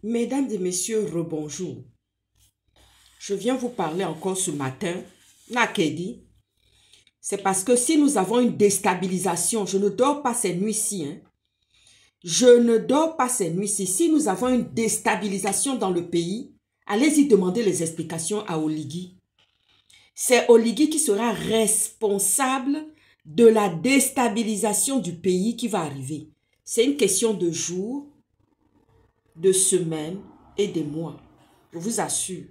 Mesdames et messieurs, rebonjour. Je viens vous parler encore ce matin. Nakedi, c'est parce que si nous avons une déstabilisation, je ne dors pas ces nuits-ci. Je ne dors pas ces nuits-ci. Si nous avons une déstabilisation dans le pays, allez-y demander les explications à Oligui. C'est Oligui qui sera responsable de la déstabilisation du pays qui va arriver. C'est une question de jours, de semaines et de mois. Je vous assure.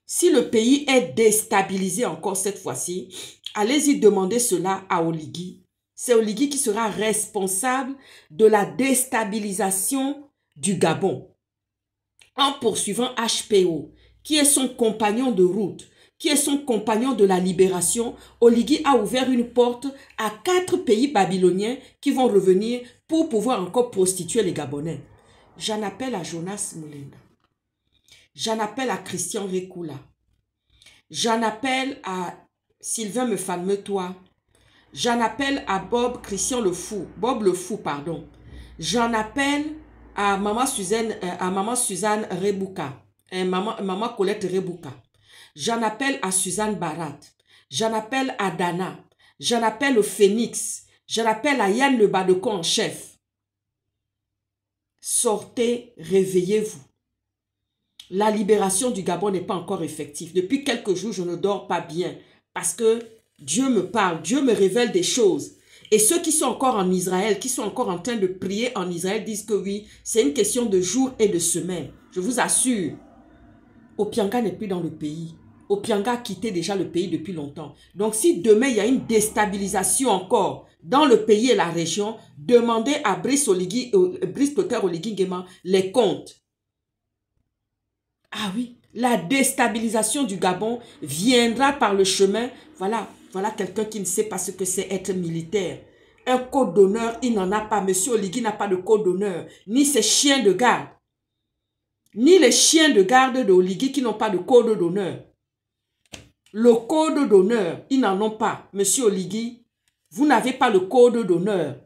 Si le pays est déstabilisé encore cette fois-ci, allez-y demander cela à Oligui. C'est Oligui qui sera responsable de la déstabilisation du Gabon. En poursuivant HPO, qui est son compagnon de route, qui est son compagnon de la libération, Oligui a ouvert une porte à 4 pays babyloniens qui vont revenir pour pouvoir encore prostituer les Gabonais. J'en appelle à Jonas Moulinda. J'en appelle à Christian Rekula. J'en appelle à Sylvain Mefalmetois. J'en appelle à Bob le Fou, pardon. J'en appelle à Maman Suzanne Rebouka, Maman Colette Rebouka. J'en appelle à Suzanne Barat. J'en appelle à Dana. J'en appelle au Phoenix. J'en appelle à Yann Le Badecon en chef. Sortez, réveillez-vous. La libération du Gabon n'est pas encore effective. Depuis quelques jours, je ne dors pas bien parce que Dieu me parle, Dieu me révèle des choses. Et ceux qui sont encore en Israël, qui sont encore en train de prier en Israël, disent que oui, c'est une question de jours et de semaines. Je vous assure, Opianga n'est plus dans le pays. Opianga a quitté déjà le pays depuis longtemps. Donc si demain, il y a une déstabilisation encore dans le pays et la région, demandez à Brice Clotaire Oligui Nguema les comptes. Ah oui, la déstabilisation du Gabon viendra par le chemin. Voilà quelqu'un qui ne sait pas ce que c'est être militaire. Un code d'honneur, il n'en a pas. Monsieur Oligui n'a pas de code d'honneur, ni ses chiens de garde. Ni les chiens de garde de Oligui qui n'ont pas de code d'honneur. Le code d'honneur, ils n'en ont pas. Monsieur Oligui, vous n'avez pas le code d'honneur.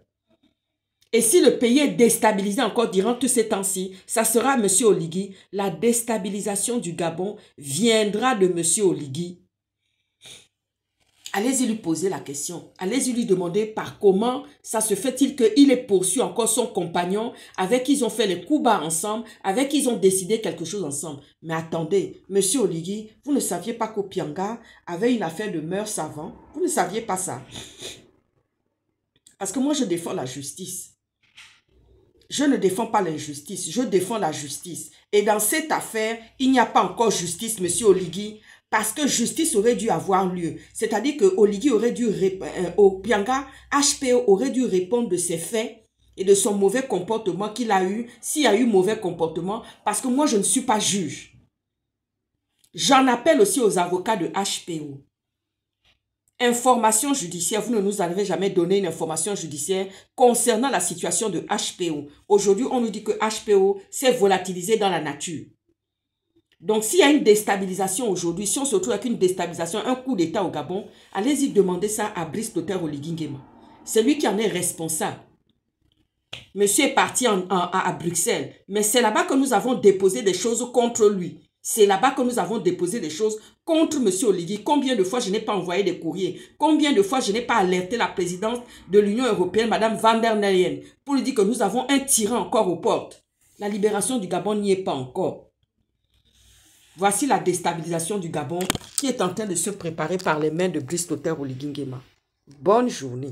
Et si le pays est déstabilisé encore durant tous ces temps-ci, ça sera M. Oligui. La déstabilisation du Gabon viendra de M. Oligui. Allez-y lui poser la question. Allez-y lui demander par comment ça se fait-il qu'il ait poursuivi encore son compagnon, avec qui ils ont fait les coups bas ensemble, avec qui ils ont décidé quelque chose ensemble. Mais attendez, M. Oligui, vous ne saviez pas qu'Opianga avait une affaire de mœurs avant? Vous ne saviez pas ça? Parce que moi, je défends la justice. Je ne défends pas l'injustice, je défends la justice. Et dans cette affaire, il n'y a pas encore justice, monsieur Oligui, parce que justice aurait dû avoir lieu. C'est-à-dire que Oligui aurait dû, Opianga, HPO aurait dû répondre de ses faits et de son mauvais comportement qu'il a eu, s'il y a eu mauvais comportement, parce que moi, je ne suis pas juge. J'en appelle aussi aux avocats de HPO. Information judiciaire, vous ne nous avez jamais donné une information judiciaire concernant la situation de HPO. Aujourd'hui, on nous dit que HPO s'est volatilisé dans la nature. Donc, s'il y a une déstabilisation aujourd'hui, si on se retrouve avec une déstabilisation, un coup d'État au Gabon, allez-y demander ça à Brice Clotaire Oligui Nguema. C'est lui qui en est responsable. Monsieur est parti à Bruxelles, mais c'est là-bas que nous avons déposé des choses contre lui. C'est là-bas que nous avons déposé des choses contre M. Oligui. Combien de fois je n'ai pas envoyé des courriers? Combien de fois je n'ai pas alerté la présidente de l'Union européenne, Mme van der Leyen, pour lui dire que nous avons un tyran encore aux portes. La libération du Gabon n'y est pas encore. Voici la déstabilisation du Gabon qui est en train de se préparer par les mains de Brice Clotaire Oligui Nguema. Bonne journée.